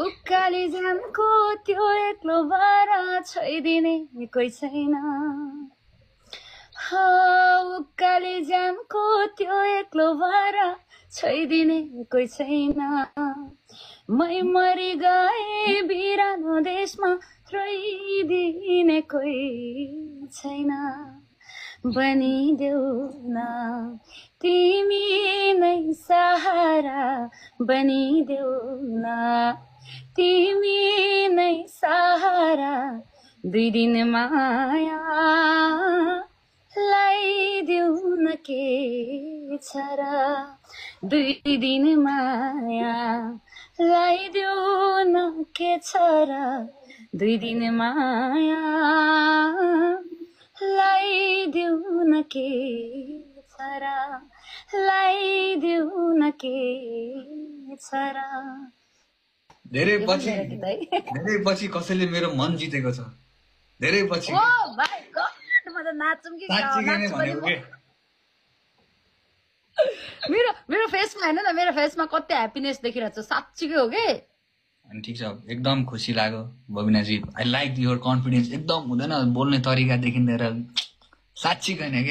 उकाली जामको त्यो एक्लो बारा छोइदिने कोही छैन उकाली जामको त्यो एक्लो बारा छोइदिने कोही छैन मै मरि गए बिरानो देशमा रोइदिने कोही छैन बनिदेऊ न तिमी नै सहारा बनिदेऊ न तिमी नै सहारा दुई दिन माया लाइदेऊ न के छ र दुई दिन माया लाइदेऊ न के छ र दुई दिन माया लाइदेऊ न के छ र लाइदेऊ न के छ र धेरै पछि कसैले मेरो मन जितेको छ धेरै पछि ओ भाइ गड म त नाच्छु कि मेरो फेसमा हैन न मेरो फेसमा कति ह्याप्पीनेस देखिरहेछ साच्चीकै हो के अनि ठीक छ एकदम खुसी लाग्यो बबिनाजी आई लाइक योर कन्फिडेन्स एकदम हुँदैन बोल्ने तरिकादेखि लिएर साच्चीकै हैन के